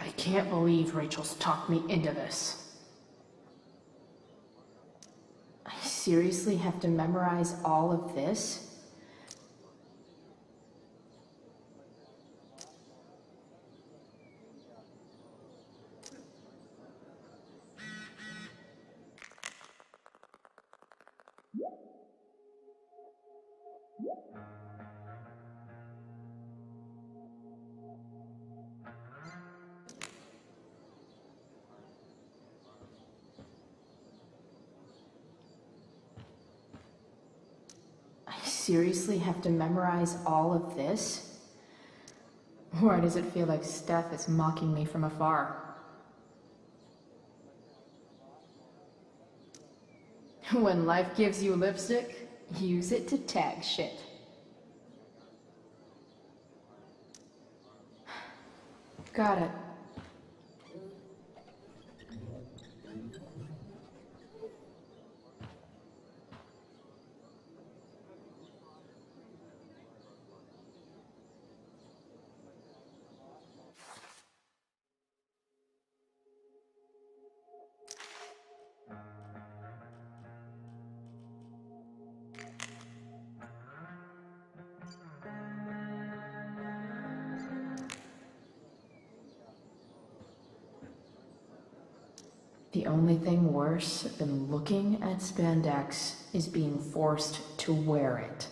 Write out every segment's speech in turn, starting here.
I can't believe Rachel's talked me into this. I seriously have to memorize all of this? Seriously have to memorize all of this? Why does it feel like Steph is mocking me from afar? When life gives you lipstick, use it to tag shit. Got it. The only thing worse than looking at spandex is being forced to wear it.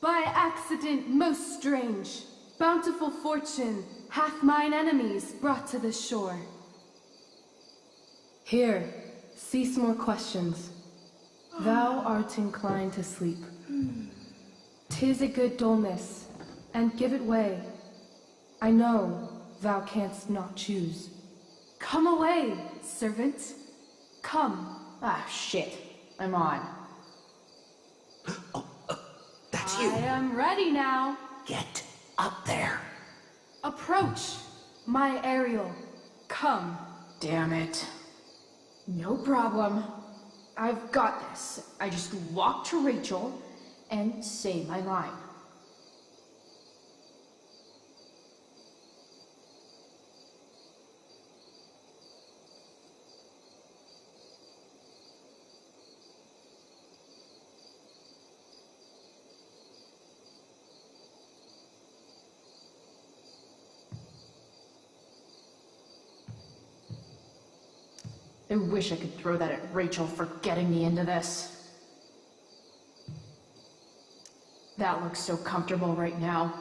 By accident most strange, bountiful fortune hath mine enemies brought to this shore. Here, cease more questions. Thou art inclined to sleep. 'Tis a good dullness, and give it way. I know thou canst not choose. Come away, servant. Come. Ah, shit. I'm on. That's you. I am ready now. Get up there. Approach, my Ariel. Come. Damn it. No problem. I've got this. I just walk to Rachel and say my line. I wish I could throw that at Rachel for getting me into this. That looks so comfortable right now.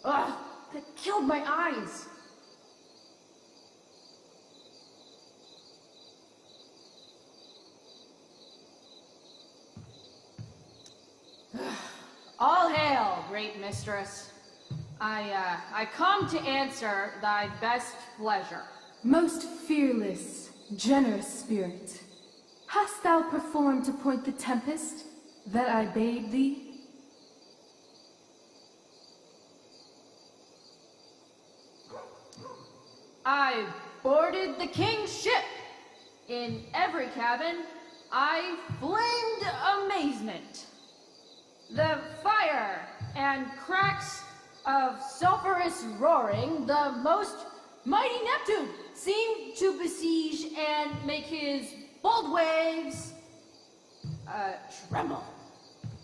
Ugh! That killed my eyes! All hail, great mistress. I come to answer thy best pleasure. Most fearless, generous spirit, hast thou performed to point the tempest that I bade thee? I boarded the king's ship. In every cabin, I flamed amazement. The fire and cracks of sulphurous roaring, the most mighty Neptune seemed to besiege and make his bold waves tremble.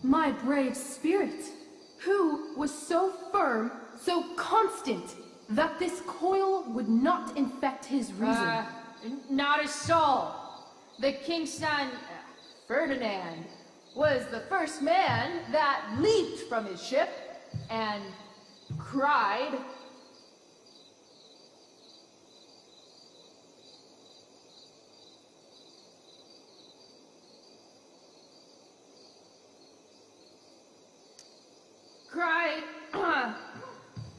My brave spirit, who was so firm, so constant, that this coil would not infect his reason. Not a soul. The king's son, Ferdinand, was the first man that leaped from his ship and cried,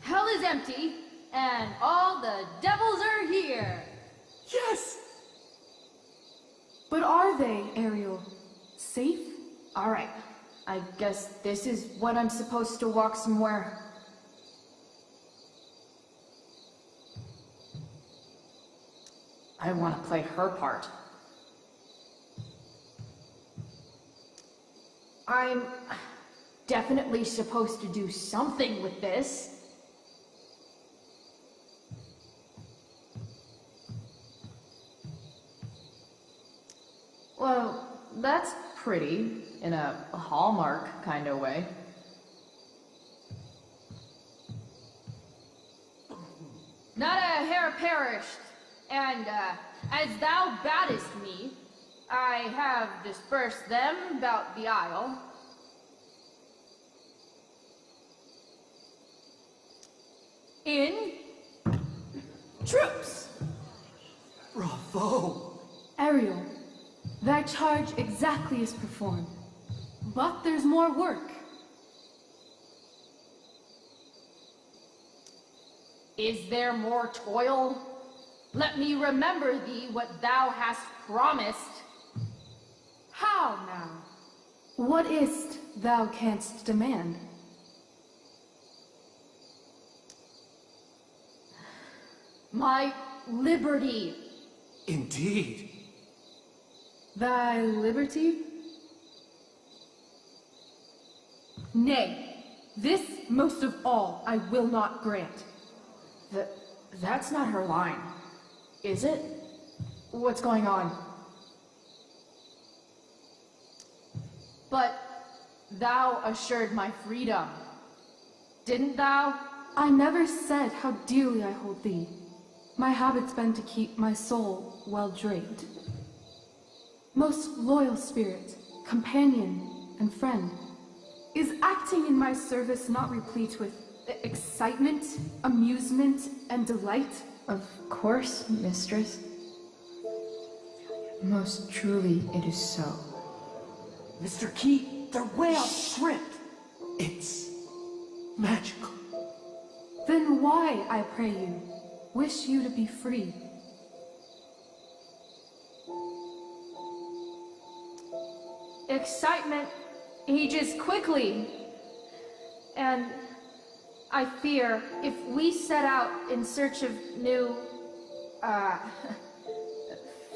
hell is empty, and all the devils are here. Yes! But are they, Ariel, safe? All right, I guess this is what I'm supposed to walk somewhere. I want to play her part. I'm definitely supposed to do something with this. Well, that's pretty, in a Hallmark kind of way. Not a hair perished, and as thou baddest me, I have dispersed them about the isle. In troops. Bravo! Ariel, thy charge exactly is performed. But there's more work. Is there more toil? Let me remember thee what thou hast promised. How now? What is't thou canst demand? My liberty. Indeed. Thy liberty? Nay, this most of all I will not grant. That's not her line, is it? What's going on? But thou assured my freedom, didn't thou? I never said how dearly I hold thee. My habit's been to keep my soul well draped. Most loyal spirit, companion, and friend, is acting in my service not replete with excitement, amusement, and delight? Of course, mistress. Most truly it is so. Mr. Key, they're way off script. It's magical. Then why, I pray you, wish you to be free? Excitement ages quickly. And I fear if we set out in search of new,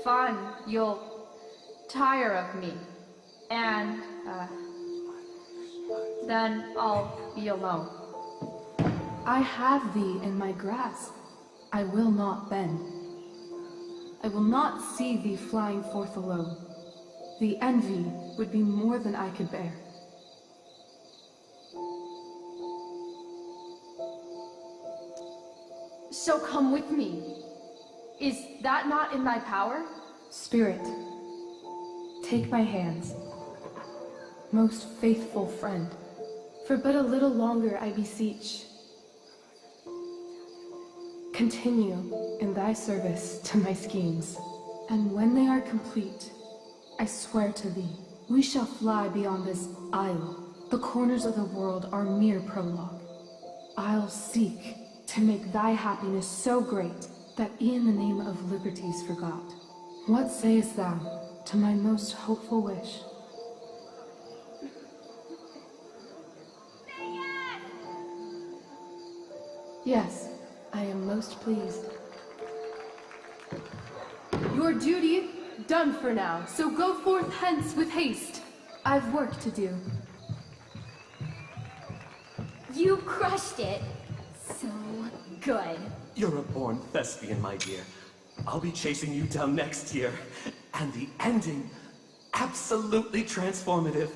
fun, you'll tire of me. And, then I'll be alone. I have thee in my grasp. I will not bend. I will not see thee flying forth alone. The envy would be more than I could bear. So come with me. Is that not in thy power? Spirit, take my hands. Most faithful friend, for but a little longer I beseech. Continue in thy service to my schemes, and when they are complete, I swear to thee, we shall fly beyond this isle. The corners of the world are mere prologue. I'll seek to make thy happiness so great that e'en the name of liberty's forgot. What sayest thou to my most hopeful wish? Yes, I am most pleased. Your duty done for now, so go forth hence with haste. I've work to do. You crushed it. So good. You're a born thespian, my dear. I'll be chasing you down next year. And the ending, absolutely transformative.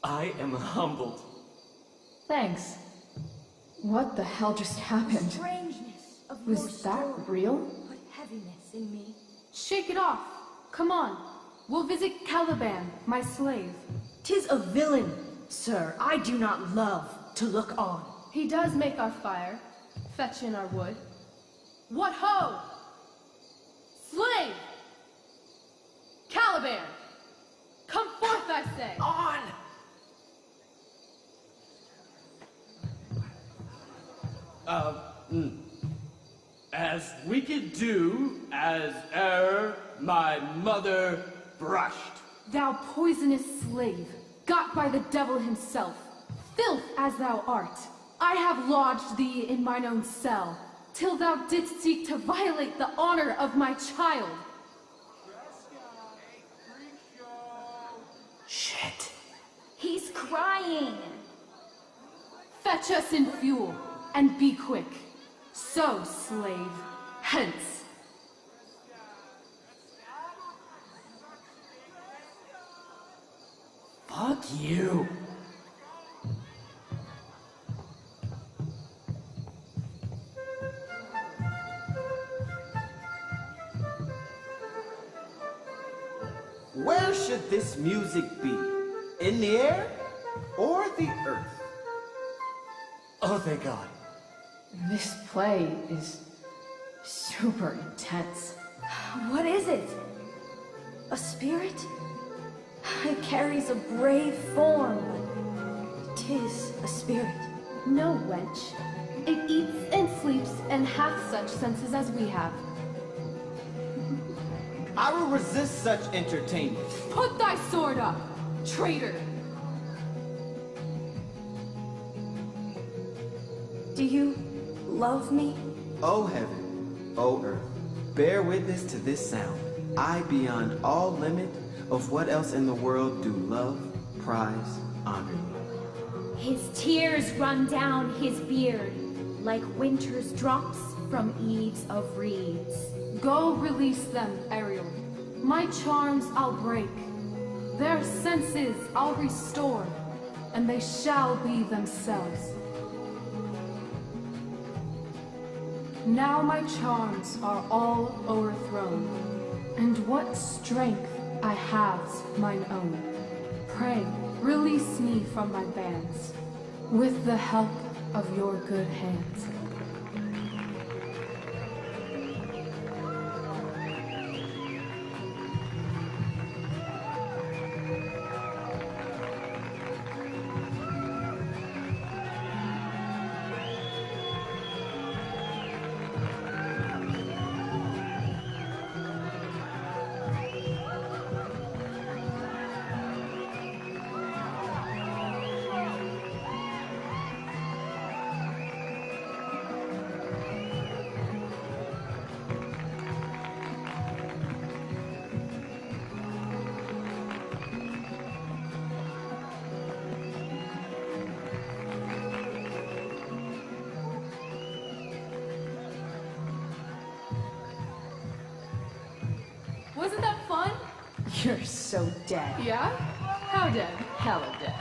I am humbled. Thanks. What the hell just happened? Strangeness of your Was that story real? put heaviness in me. Shake it off. Come on. We'll visit Caliban, my slave. 'Tis a villain, sir. I do not love to look on. He does make our fire, fetch in our wood. What ho! Slave! Caliban! Come forth, I say! On! As we could do as my mother brushed. Thou poisonous slave, got by the devil himself, filth as thou art, I have lodged thee in mine own cell, till thou didst seek to violate the honor of my child. Shit. He's crying. Fetch us in fuel, and be quick. So, slave, hence. Fuck you. Where should this music be? In the air or the earth? Oh, thank God. This play is super intense. What is it? A spirit? It carries a brave form, but 'tis a spirit. No, wench. It eats and sleeps and hath such senses as we have. I will resist such entertainment. Put thy sword up, traitor! Do you love me? O heaven, O earth, bear witness to this sound. I beyond all limit of what else in the world do love, prize, honor you. His tears run down his beard like winter's drops from eaves of reeds. Go release them, Ariel. My charms I'll break. Their senses I'll restore, and they shall be themselves. Now my charms are all o'erthrown, and what strength I have's mine own. Pray, release me from my bands, with the help of your good hands. Wasn't that fun? You're so dead. Yeah? How dead? Hella dead.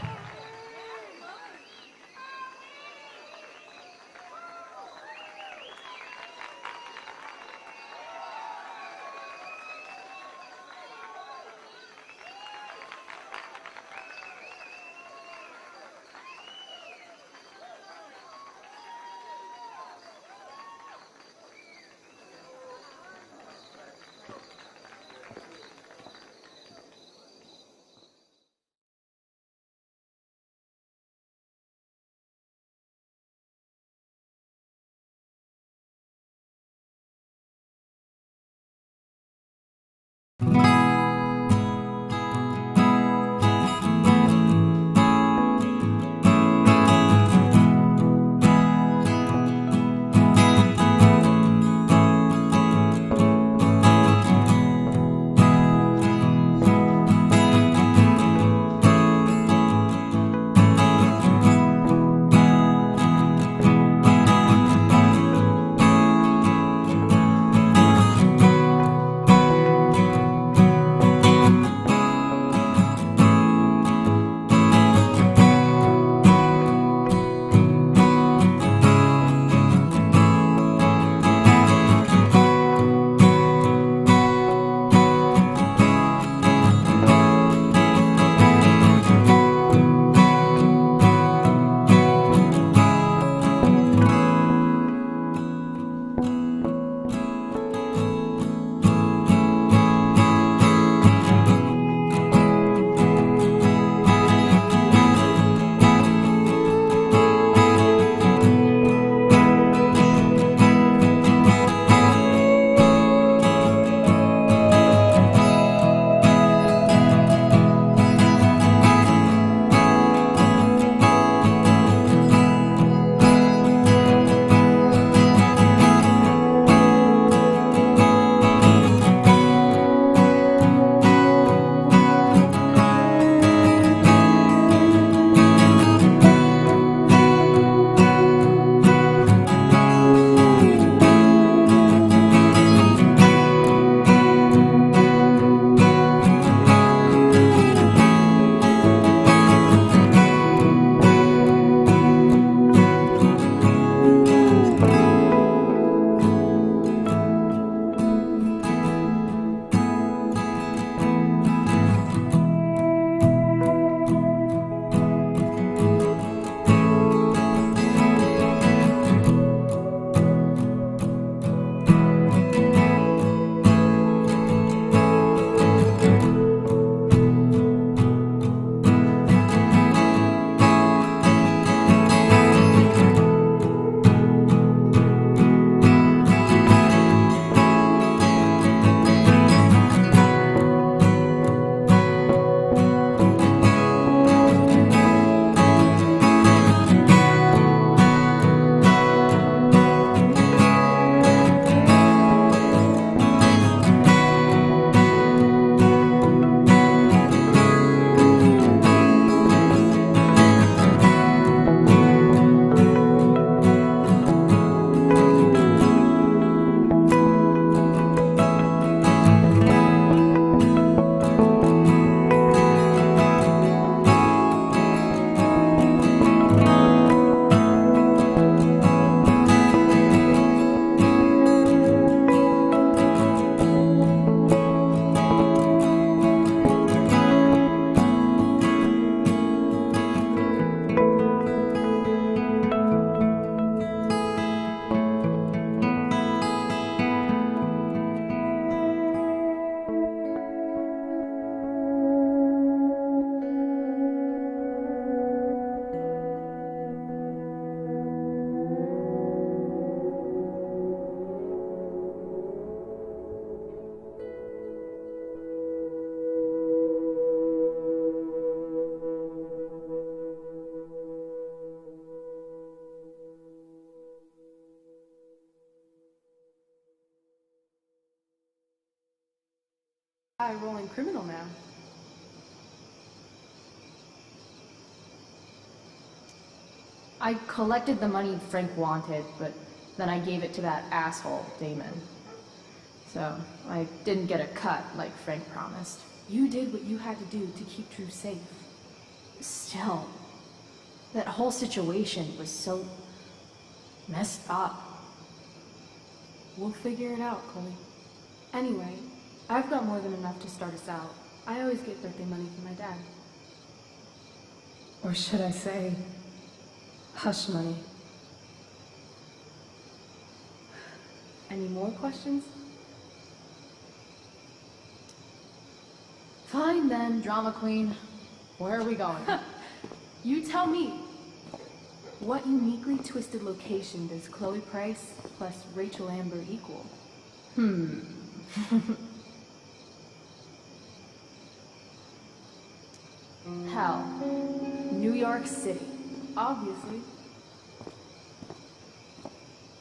high-rolling criminal now. I collected the money Frank wanted, but then I gave it to that asshole, Damon. So, I didn't get a cut like Frank promised. You did what you had to do to keep Drew safe. Still, that whole situation was so messed up. We'll figure it out, Chloe. Anyway, I've got more than enough to start us out. I always get birthday money from my dad. Or should I say, hush money. Any more questions? Fine then, drama queen. Where are we going? You tell me. What uniquely twisted location does Chloe Price plus Rachel Amber equal? Hell. New York City. Obviously.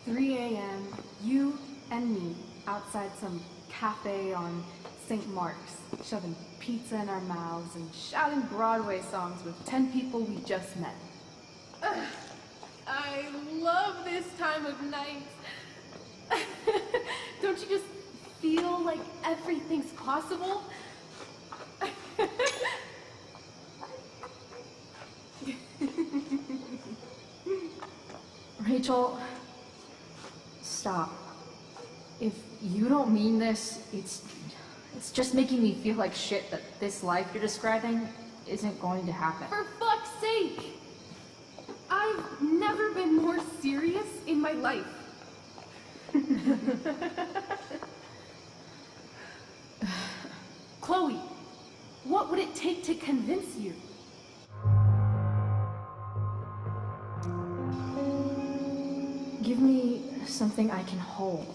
3 a.m., you and me outside some cafe on St. Mark's, shoving pizza in our mouths and shouting Broadway songs with 10 people we just met. I love this time of night. Don't you just feel like everything's possible? Rachel, stop. If you don't mean this, it's just making me feel like shit that this life you're describing isn't going to happen. For fuck's sake! I've never been more serious in my life. Chloe, what would it take to convince you? Give me something I can hold.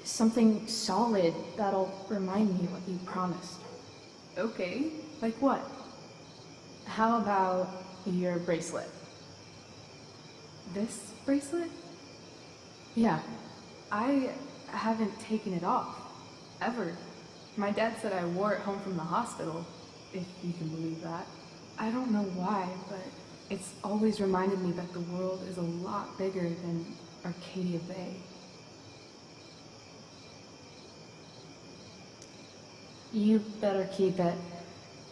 Something solid that'll remind me what you promised. Okay, like what? How about your bracelet? This bracelet? Yeah. I haven't taken it off. Ever. My dad said I wore it home from the hospital, if you can believe that. I don't know why, but it's always reminded me that the world is a lot bigger than Arcadia Bay. You better keep it.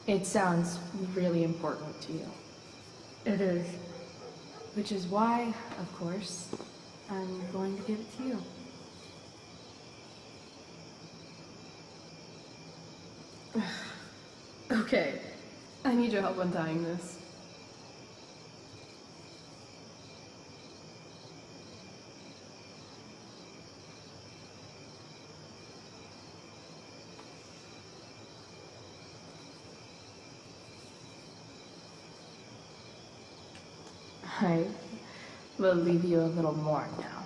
It sounds really important to you. It is. Which is why, of course, I'm going to give it to you. Okay. I need your help untying this. I will leave you a little more now.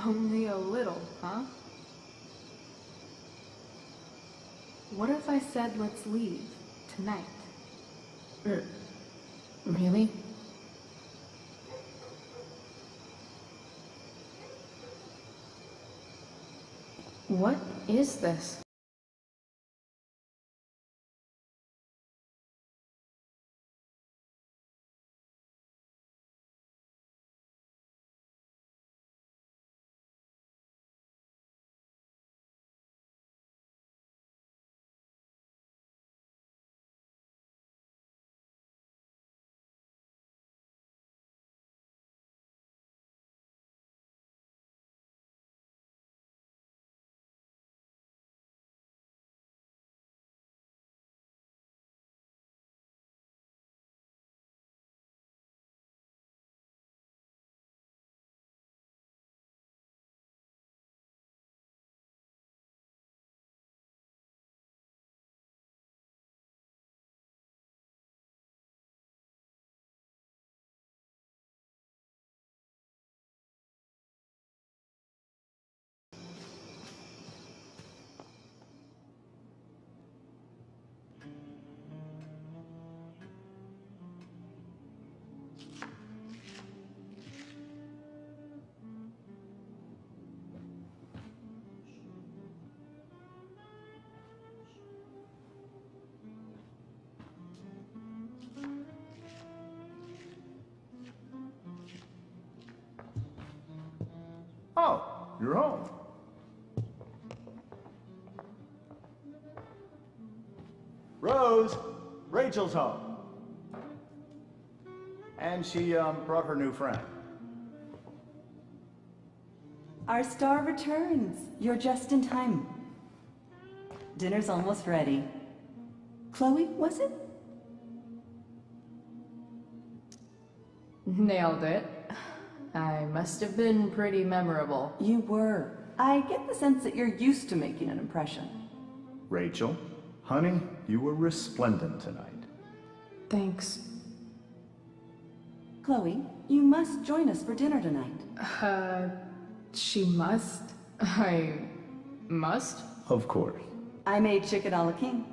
Only a little, huh? What if I said let's leave tonight? Really? What is this? Oh, you're home. Rose, Rachel's home. And she, brought her new friend. Our star returns. You're just in time. Dinner's almost ready. Chloe, was it? Nailed it. I must have been pretty memorable. You were. I get the sense that you're used to making an impression. Rachel, honey, you were resplendent tonight. Thanks. Chloe, you must join us for dinner tonight. She must? I must? Of course. I made chicken a la king.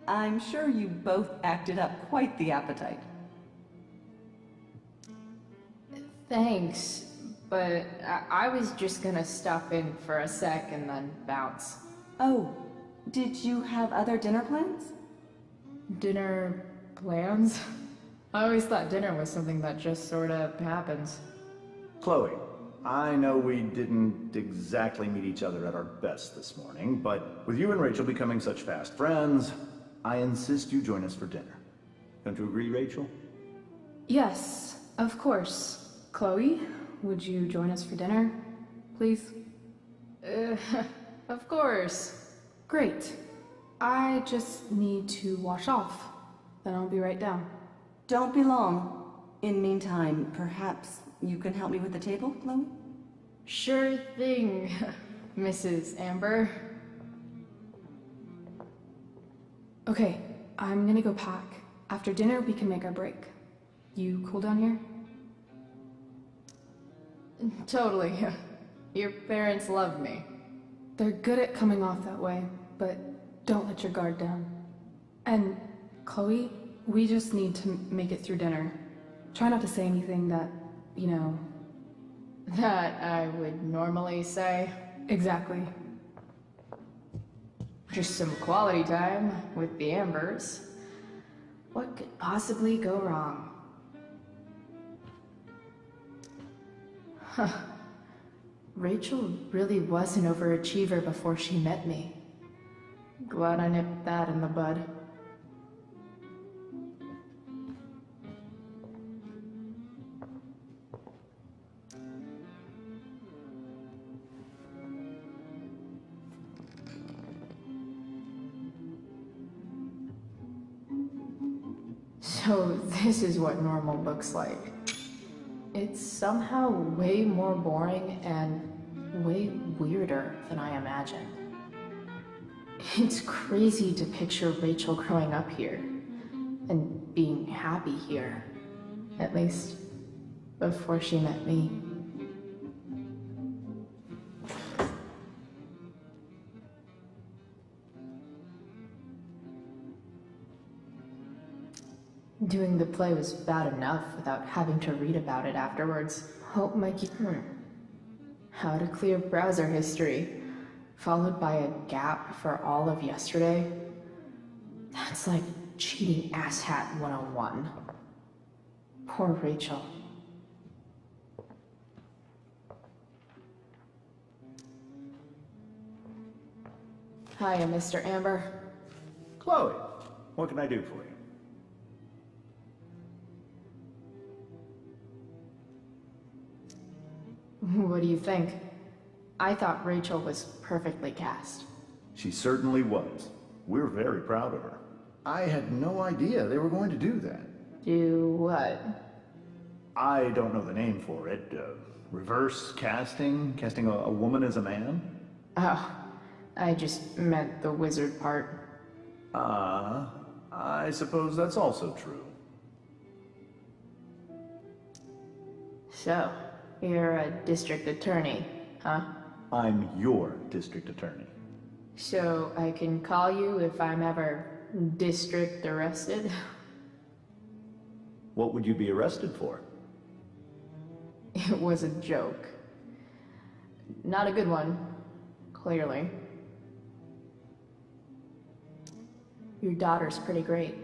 I'm sure you both acted up quite the appetite. Thanks, but I was just gonna stop in for a sec and then bounce. Oh, did you have other dinner plans? Dinner plans? I always thought dinner was something that just sort of happens. Chloe, I know we didn't exactly meet each other at our best this morning, but with you and Rachel becoming such fast friends, I insist you join us for dinner. Don't you agree, Rachel? Yes, of course. Chloe, would you join us for dinner, please? Of course. Great. I just need to wash off. Then I'll be right down. Don't be long. In meantime, perhaps you can help me with the table, Chloe? Sure thing, Mrs. Amber. Okay, I'm gonna go pack. After dinner, we can make our break. You cool down here? Totally. Your parents love me. They're good at coming off that way, but don't let your guard down. And, Chloe, we just need to make it through dinner. Try not to say anything that, you know... That I would normally say. Exactly. Just some quality time with the Ambers. What could possibly go wrong? Huh. Rachel really was an overachiever before she met me. Glad I nipped that in the bud. So this is what normal looks like. It's somehow way more boring and way weirder than I imagined. It's crazy to picture Rachel growing up here and being happy here, at least before she met me. Doing the play was bad enough without having to read about it afterwards. Hope Mikey... How to clear browser history, followed by a gap for all of yesterday. That's like cheating asshat 101. Poor Rachel. Hiya, Mr. Amber. Chloe, what can I do for you? What do you think? I thought Rachel was perfectly cast. She certainly was. We're very proud of her. I had no idea they were going to do that. Do what? I don't know the name for it. Reverse casting? Casting a woman as a man? Oh, I just meant the wizard part. I suppose that's also true. So, you're a district attorney, huh? I'm your district attorney. So I can call you if I'm ever district arrested? What would you be arrested for? It was a joke. Not a good one, clearly. Your daughter's pretty great.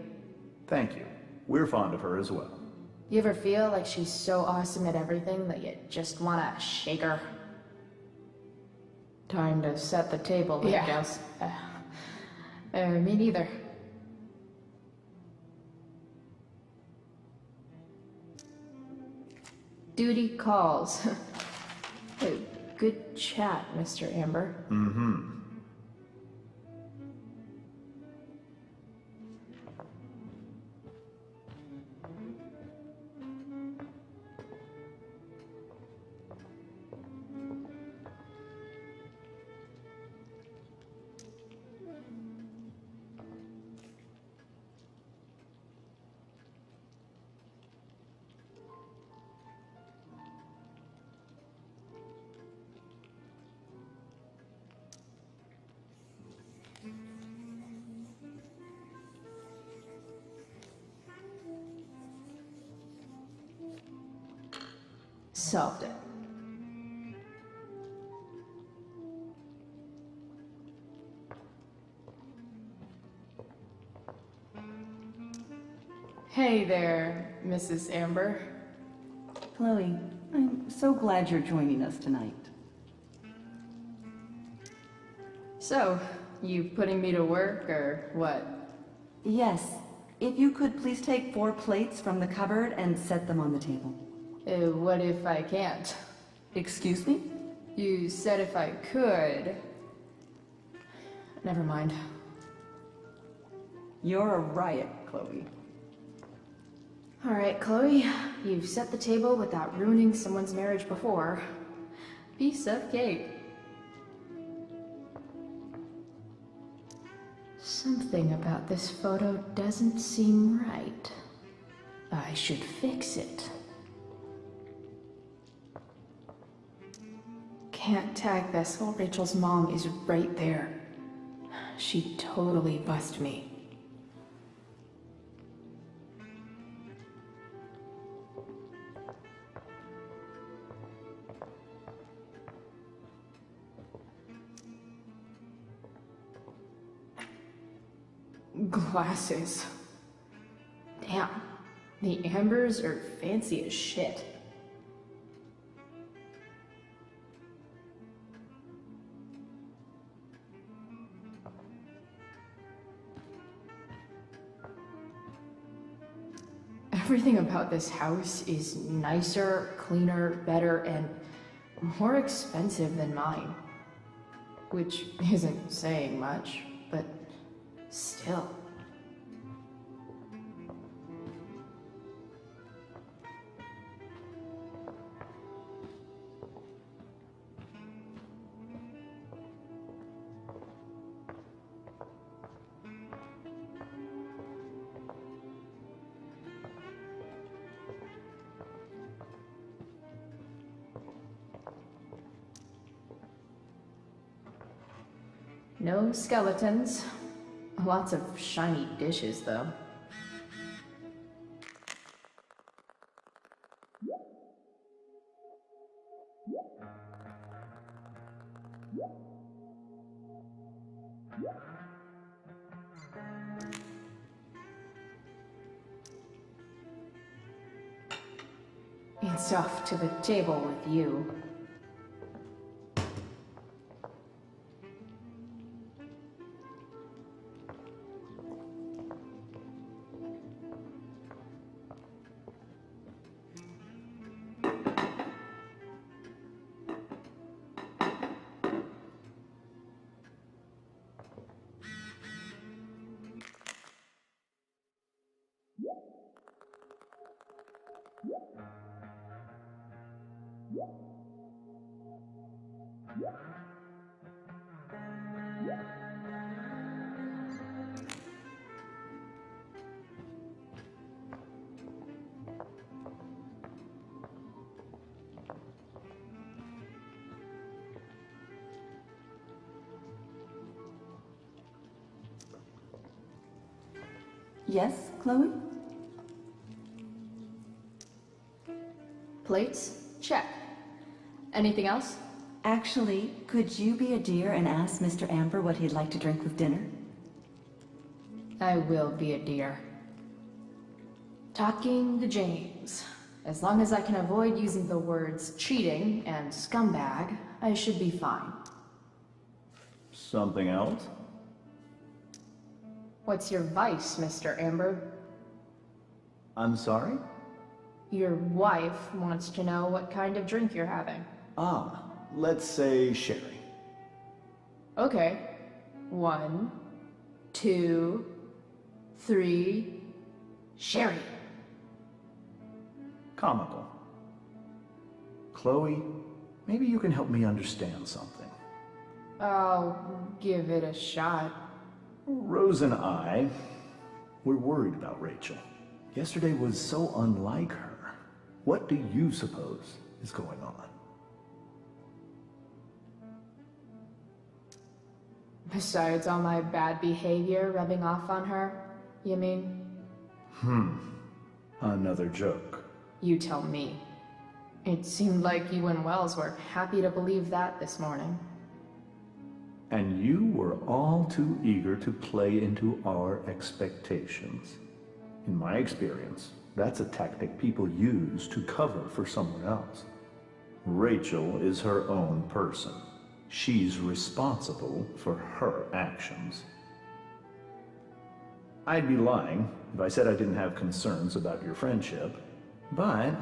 Thank you. We're fond of her as well. You ever feel like she's so awesome at everything that you just wanna shake her? Time to set the table, I guess. Me neither. Duty calls. Good chat, Mr. Amber. Mm-hmm. Solved it. Hey there, Mrs. Amber. Chloe, I'm so glad you're joining us tonight. So, you putting me to work, or what? Yes. If you could please take 4 plates from the cupboard and set them on the table. What if I can't? Excuse me? You said if I could. Never mind. You're a riot, Chloe. Alright, Chloe. You've set the table without ruining someone's marriage before. Piece of cake. Something about this photo doesn't seem right. I should fix it. Can't tag this while Rachel's mom is right there. She'd totally bust me. Glasses. Damn, the Ambers are fancy as shit. Everything about this house is nicer, cleaner, better, and more expensive than mine. Which isn't saying much, but still. No skeletons. Lots of shiny dishes, though. It's off to the table with you. Yes, Chloe? Plates? Check. Anything else? Actually, could you be a dear and ask Mr. Amber what he'd like to drink with dinner? I will be a dear. Talking to James. As long as I can avoid using the words cheating and scumbag, I should be fine. Something else? What's your vice, Mr. Amber? I'm sorry? Your wife wants to know what kind of drink you're having. Ah, let's say sherry. Okay. 1, 2, 3... Sherry! Comical. Chloe, maybe you can help me understand something. I'll give it a shot. Rose and I, we're worried about Rachel. Yesterday was so unlike her. What do you suppose is going on? Besides all my bad behavior rubbing off on her, you mean? Another joke. You tell me. It seemed like you and Wells were happy to believe that this morning. And you were all too eager to play into our expectations. In my experience, that's a tactic people use to cover for someone else. Rachel is her own person. She's responsible for her actions. I'd be lying if I said I didn't have concerns about your friendship, but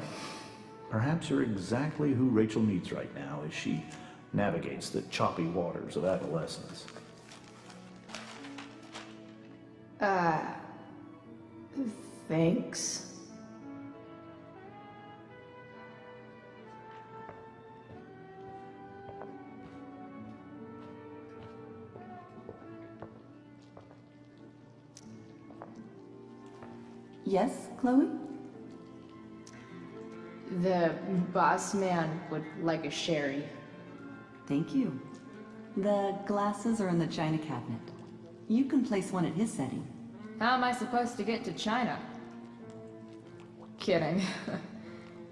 perhaps you're exactly who Rachel needs right now as she navigates the choppy waters of adolescence. Thanks. Yes, Chloe? The boss man would like a sherry. Thank you. The glasses are in the china cabinet. You can place one at his setting. How am I supposed to get to China? Kidding.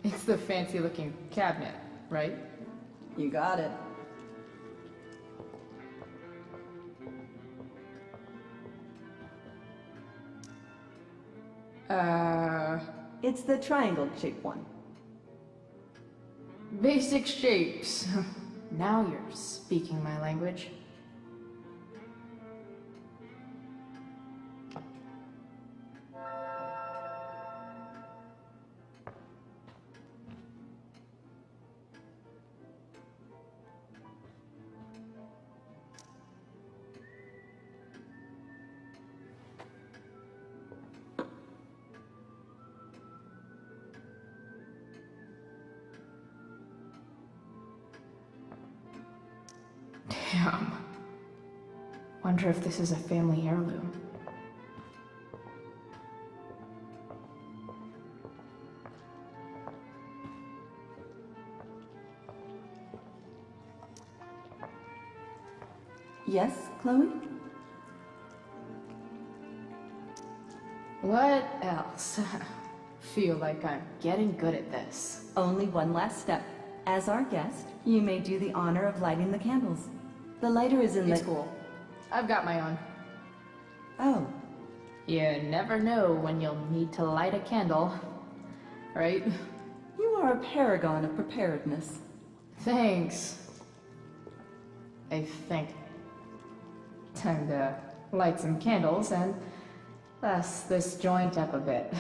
It's the fancy-looking cabinet, right? You got it. It's the triangle-shaped one. Basic shapes. Now you're speaking my language. Damn. Wonder if this is a family heirloom. Yes, Chloe? What else? Feel like I'm getting good at this. Only one last step. As our guest, you may do the honor of lighting the candles. The lighter is in the... It's cool. I've got my own. Oh. You never know when you'll need to light a candle, right? You are a paragon of preparedness. Thanks. I think. Time to light some candles and bless this joint up a bit.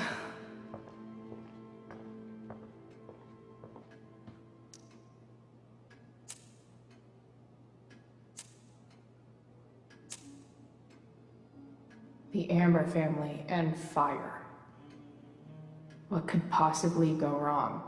The Amber family and fire. What could possibly go wrong?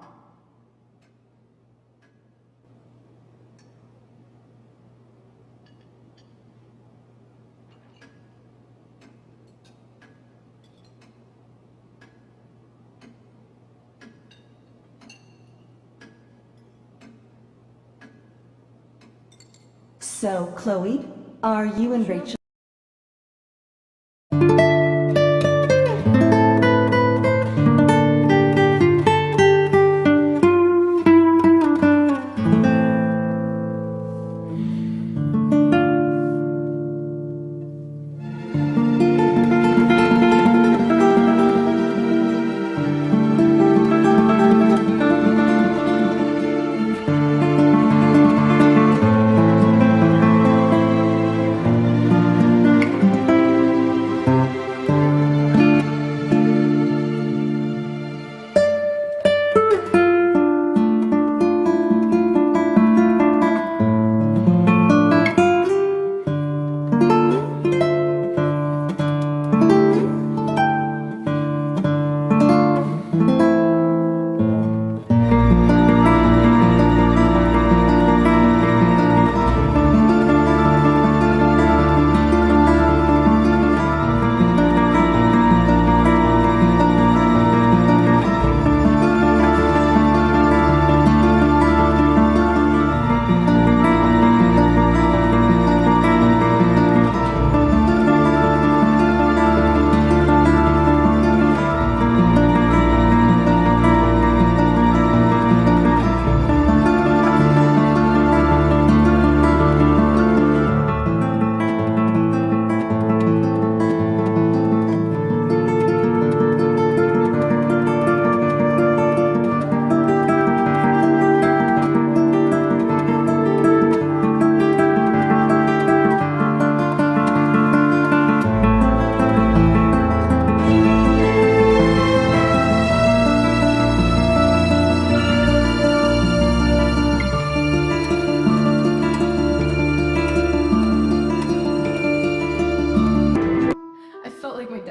So, Chloe, are you and Rachel...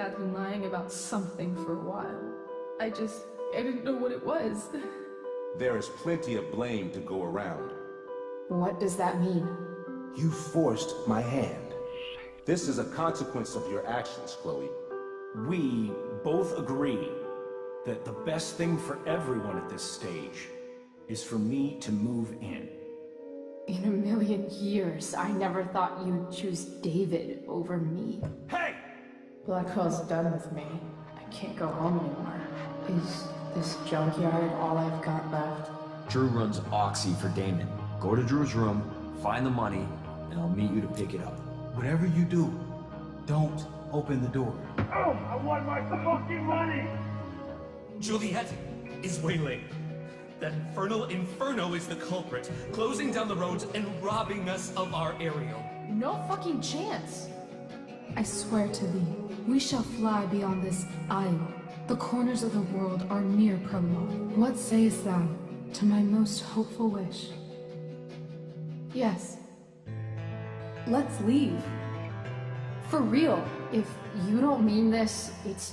Dad's been lying about something for a while. I didn't know what it was. There is plenty of blame to go around. What does that mean? You forced my hand. This is a consequence of your actions, Chloe. We both agree that the best thing for everyone at this stage is for me to move in. In a million years, I never thought you'd choose David over me. Hey! Blackwell's done with me. I can't go home anymore. Is this junkyard all I've got left? Drew runs Oxy for Damon. Go to Drew's room, find the money, and I'll meet you to pick it up. Whatever you do, don't open the door. Oh, I want my fucking money! Juliet is waylaying. That infernal Inferno is the culprit, closing down the roads and robbing us of our aerial. No fucking chance. I swear to thee, we shall fly beyond this isle. The corners of the world are mere prologue. What sayest thou to my most hopeful wish? Yes. Let's leave. For real. If you don't mean this, it's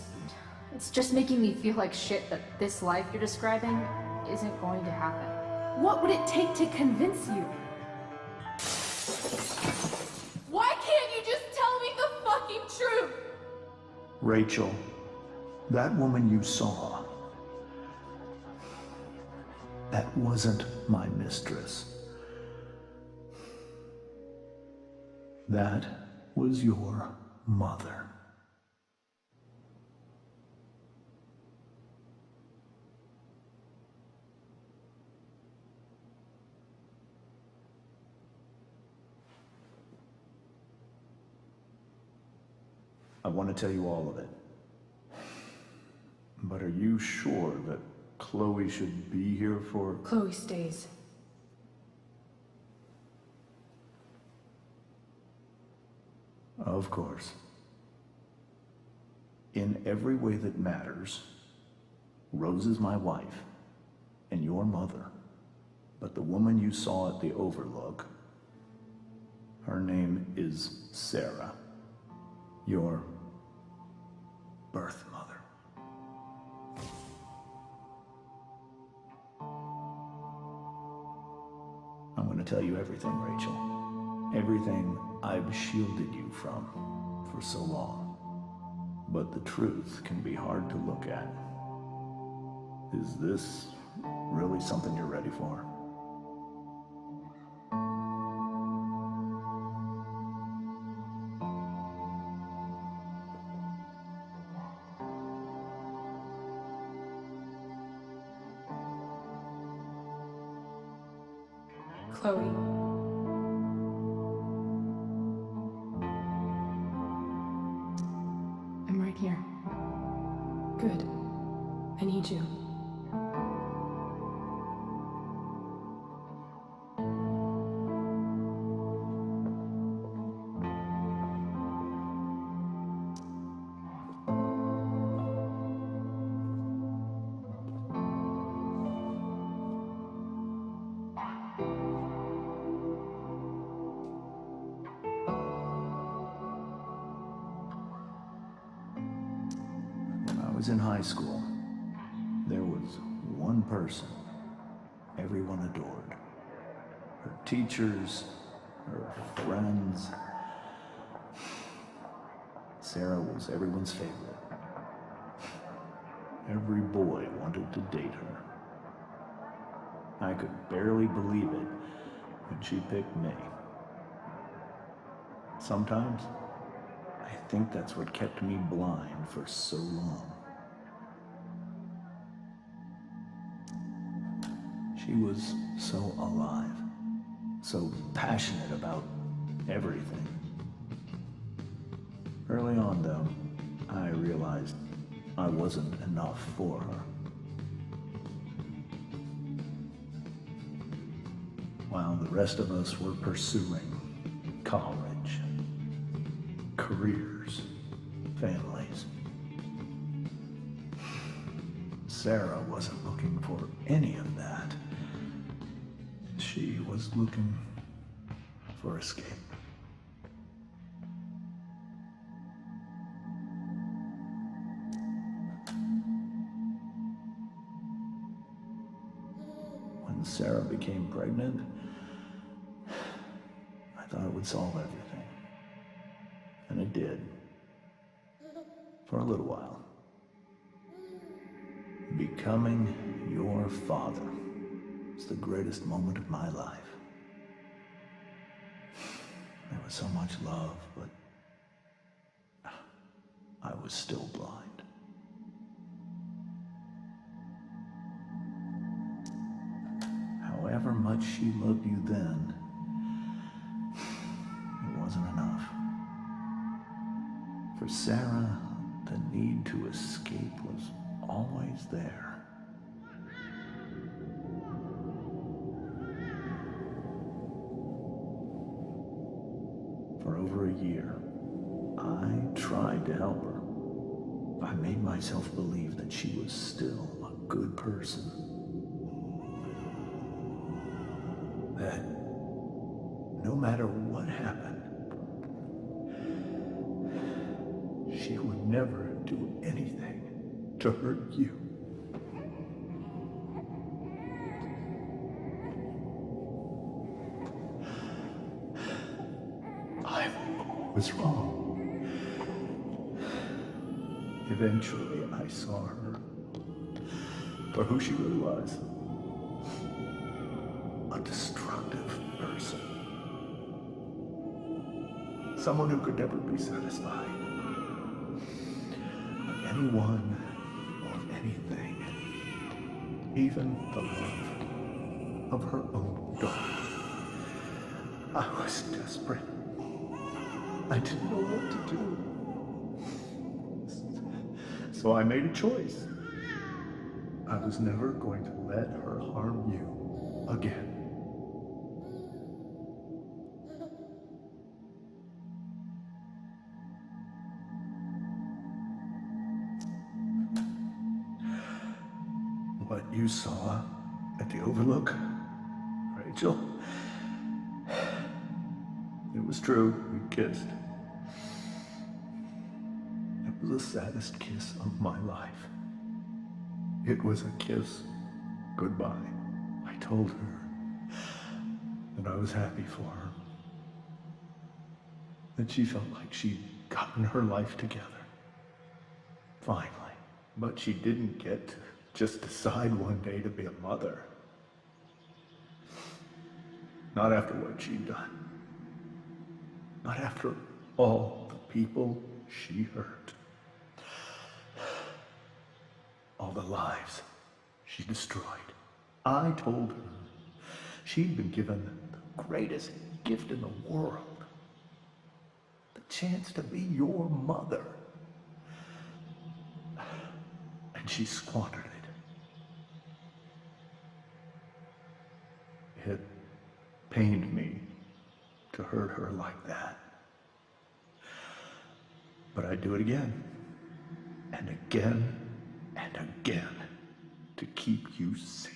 just making me feel like shit that this life you're describing isn't going to happen. What would it take to convince you? Why can't you just tell me the fucking truth? Rachel, that woman you saw, that wasn't my mistress. That was your mother. I want to tell you all of it. But are you sure that Chloe should be here for... Chloe stays. Of course. In every way that matters, Rose is my wife and your mother. But the woman you saw at the Overlook, her name is Sarah. Your birth mother. I'm going to tell you everything, Rachel. Everything I've shielded you from for so long. But the truth can be hard to look at. Is this really something you're ready for? Chloe. I'm right here. Good. I need you. When I was in high school, there was one person everyone adored. Her teachers, her friends. Sarah was everyone's favorite. Every boy wanted to date her. I could barely believe it when she picked me. Sometimes, I think that's what kept me blind for so long. She was so alive, so passionate about everything. Early on, though, I realized I wasn't enough for her. While the rest of us were pursuing college, careers, families, Sarah wasn't looking for any of that. She was looking for escape. when Sarah became pregnant, I thought it would solve everything. And it did. For a little while. Becoming your father was the greatest moment of my life. There was so much love, but I was still blind. However much she loved you then, it wasn't enough. For Sarah, the need to escape was always there. For over a year, I tried to help her. I made myself believe that she was still a good person. That no matter what happened, she would never do anything to hurt you. I was wrong. Eventually, I saw her for who she really was. A destructive person. Someone who could never be satisfied with anyone or anything. Even the love of her own daughter. I was desperate. I didn't know what to do. So I made a choice. I was never going to let her harm you again. What you saw at the Overlook, Rachel, it was true. We kissed. It was the saddest kiss of my life. It was a kiss goodbye. I told her that I was happy for her. That she felt like she'd gotten her life together. Finally. But she didn't get to just decide one day to be a mother. Not after what she'd done. Not after all the people she hurt. All the lives she destroyed. I told her she'd been given the greatest gift in the world. The chance to be your mother. And she squandered it. It pained me to hurt her like that. But I'd do it again, and again, and again, to keep you safe.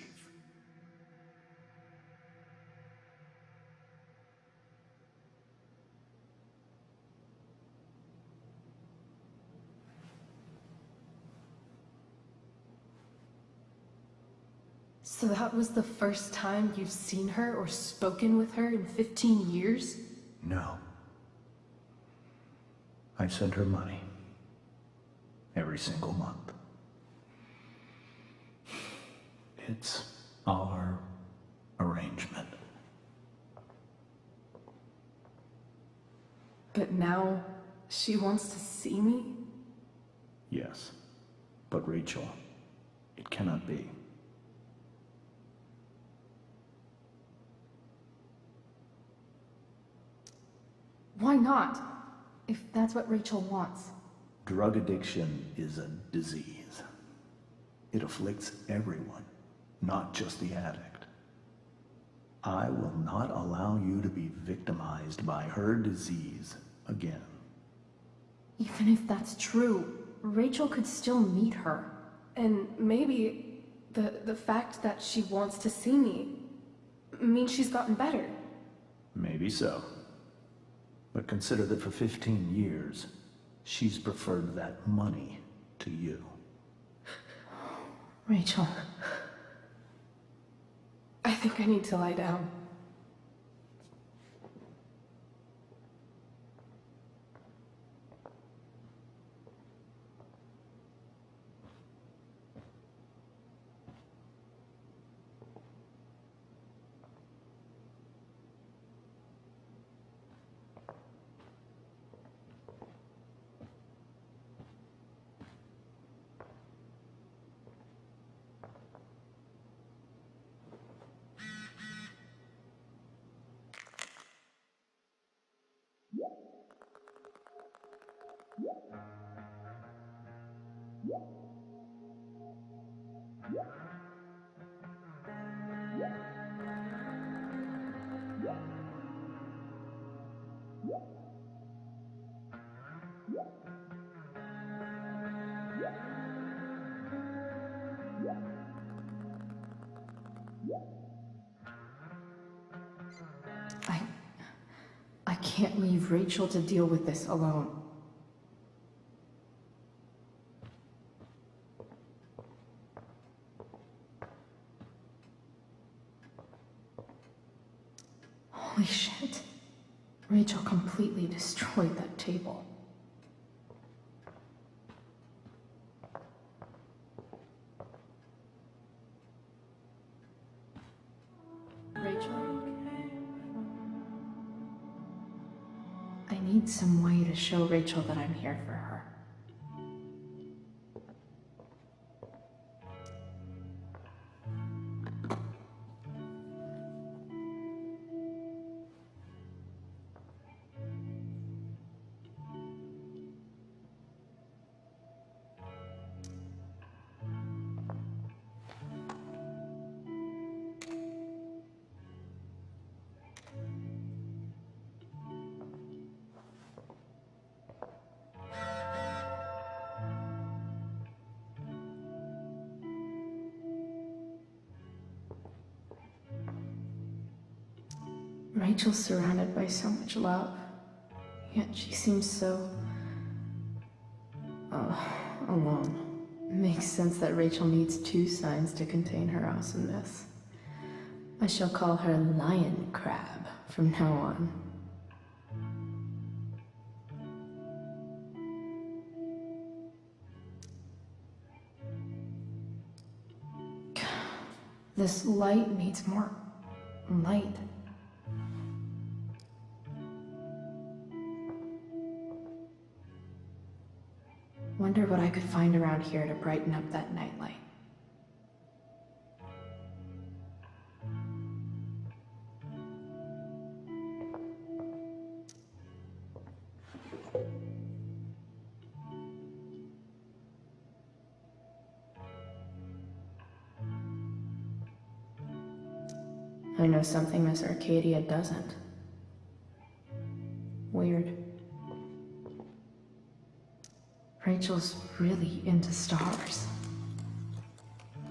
So that was the first time you've seen her or spoken with her in 15 years? No. I sent her money. Every single month. It's our arrangement. But now she wants to see me? Yes. But Rachel, it cannot be. Why not? If that's what Rachel wants. Drug addiction is a disease. It afflicts everyone, not just the addict. I will not allow you to be victimized by her disease again. Even if that's true, Rachel could still meet her. And maybe the fact that she wants to see me means she's gotten better. Maybe so. But consider that for 15 years, she's preferred that money to you. Rachel, I think I need to lie down. I can't leave Rachel to deal with this alone. Holy shit. Rachel completely destroyed that table. Rachel? I need some way to show Rachel that I'm here for her. Rachel's surrounded by so much love, yet she seems so... alone. Makes sense that Rachel needs two signs to contain her awesomeness. I shall call her Lion Crab from now on. This light needs more light. Wonder what I could find around here to brighten up that nightlight. I know something Miss Arcadia doesn't. Weird. Rachel's really into stars.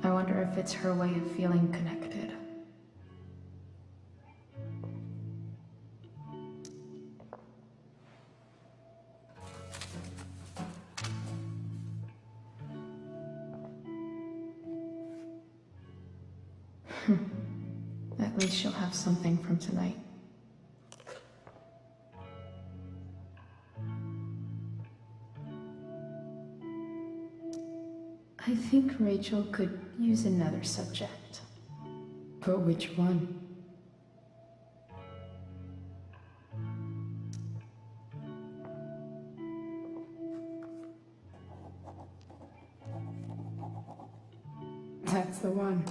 I wonder if it's her way of feeling connected. At least she'll have something from tonight. I think Rachel could use another subject. But which one? That's the one.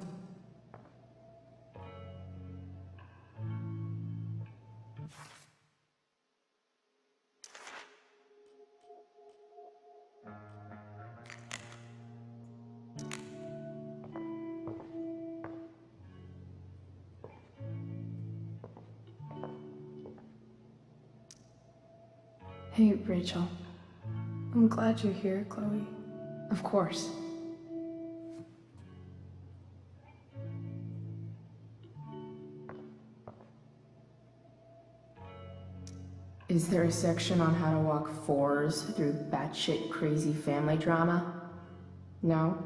Hey, Rachel. I'm glad you're here, Chloe. Of course. Is there a section on how to walk fours through batshit crazy family drama? No?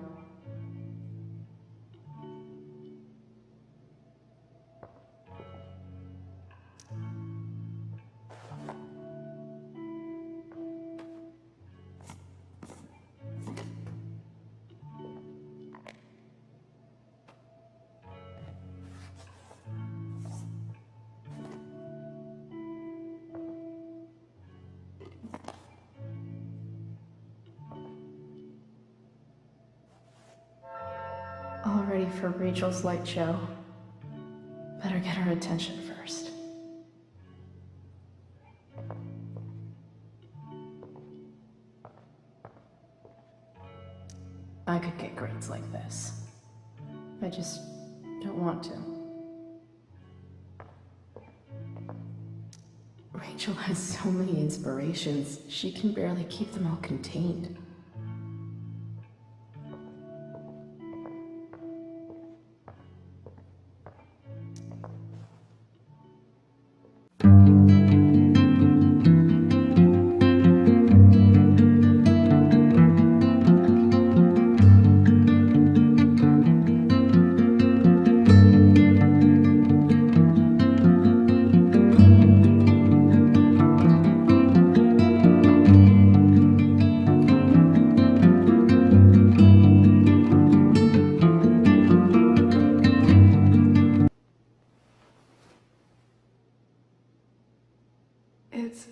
all ready for Rachel's light show. Better get her attention first. I could get grades like this. I just don't want to. Rachel has so many inspirations, she can barely keep them all contained. It's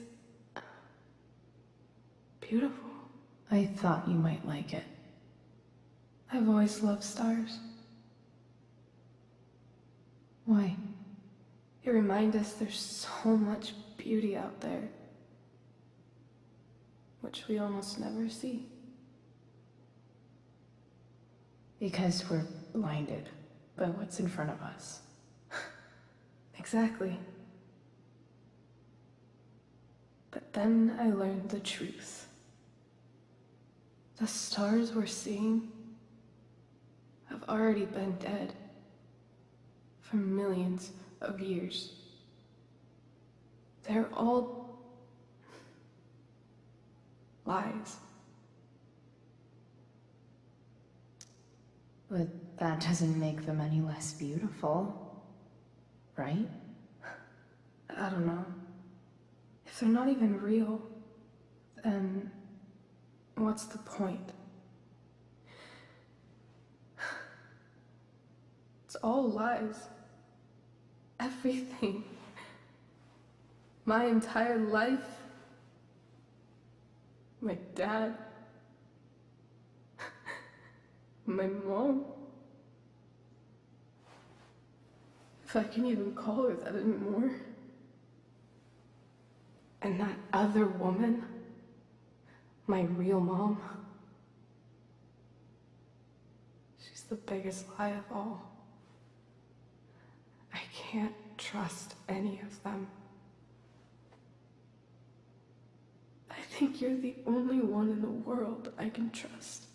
beautiful. I thought you might like it. I've always loved stars. Why? They remind us there's so much beauty out there, which we almost never see. Because we're blinded by what's in front of us. Exactly. But then I learned the truth. The stars we're seeing have already been dead for millions of years. They're all lies. But that doesn't make them any less beautiful, right? I don't know. If they're not even real, then what's the point? It's all lies. Everything. My entire life. My dad. My mom. If I can even call her that anymore. And that other woman, my real mom, she's the biggest lie of all. I can't trust any of them. I think you're the only one in the world I can trust.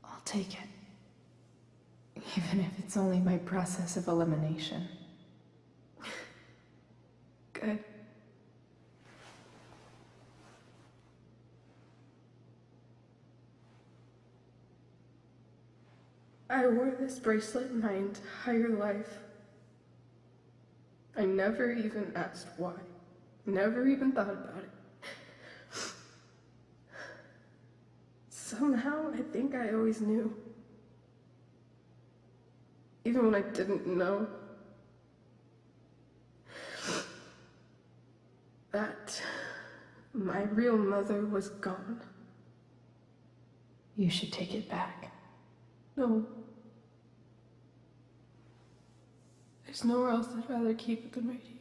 I'll take it. Even if it's only by process of elimination. Good. I wore this bracelet my entire life. I never even asked why. Never even thought about it. Somehow, I think I always knew. Even when I didn't know. That my real mother was gone. You should take it back. No. There's nowhere else I'd rather keep it than right here.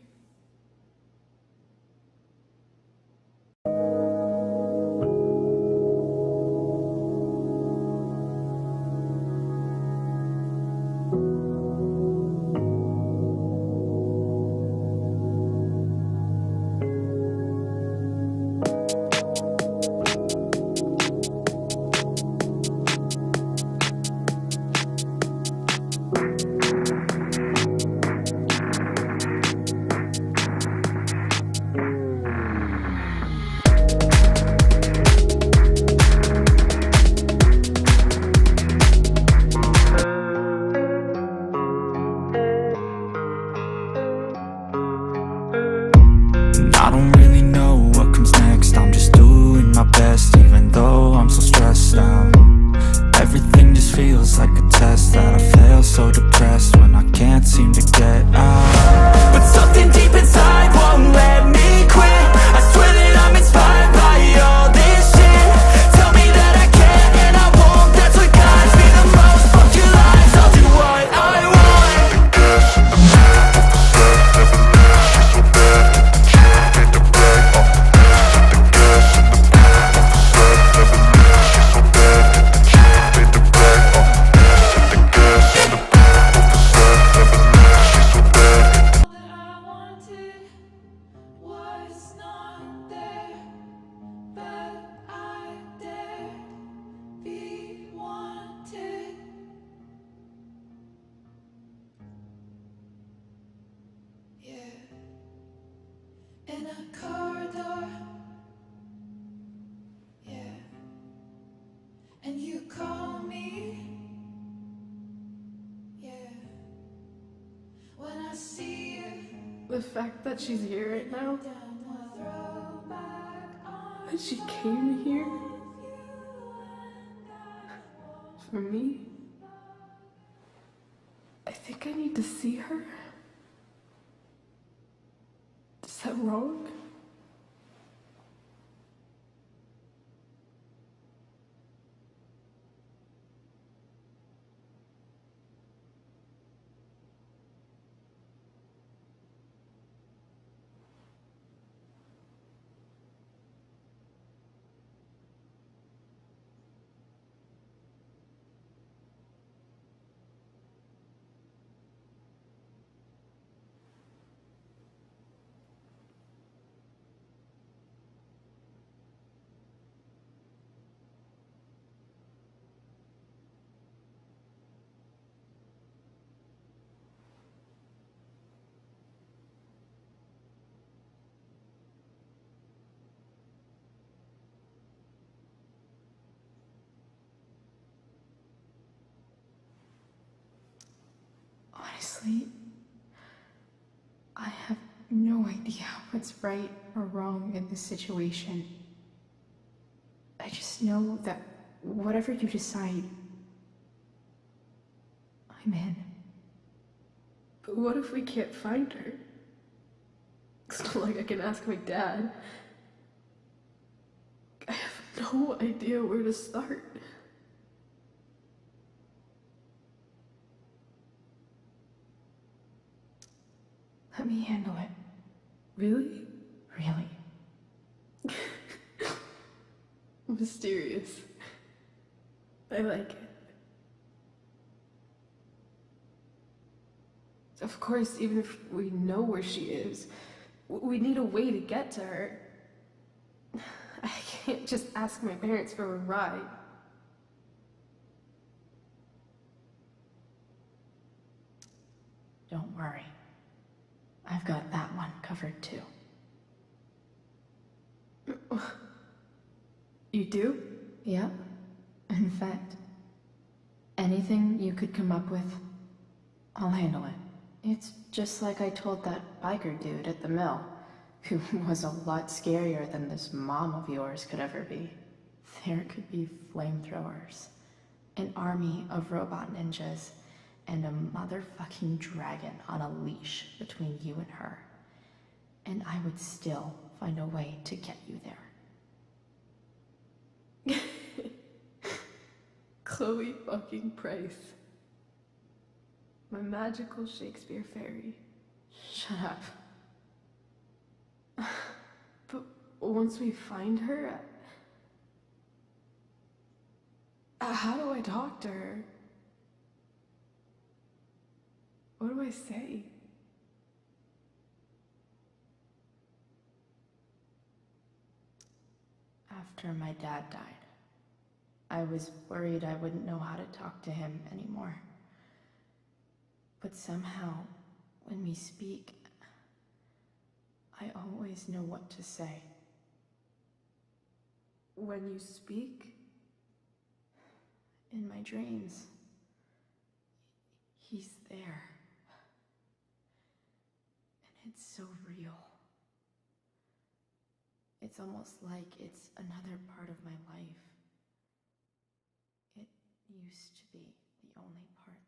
in a corridor. Yeah. And you call me. Yeah. When I see you. The fact that she's here right now, that she came here for me, I think I need to see her. Is that wrong? Honestly, I have no idea what's right or wrong in this situation. I just know that whatever you decide, I'm in. But what if we can't find her? It's not like I can ask my dad. I have no idea where to start. Let me handle it. Really? Really. Mysterious. I like it. Of course, even if we know where she is, we need a way to get to her. I can't just ask my parents for a ride. Don't worry. I've got that one covered too. You do? Yeah. In fact, anything you could come up with, I'll handle it. It's just like I told that biker dude at the mill, who was a lot scarier than this mom of yours could ever be. There could be flamethrowers, an army of robot ninjas, and a motherfucking dragon on a leash between you and her. And I would still find a way to get you there. Chloe fucking Price. My magical Shakespeare fairy. Shut up. But once we find her, how do I talk to her? What do I say? After my dad died, I was worried I wouldn't know how to talk to him anymore. But somehow, when we speak, I always know what to say. When you speak? In my dreams, he's there. And it's so real. It's almost like it's another part of my life. It used to be the only part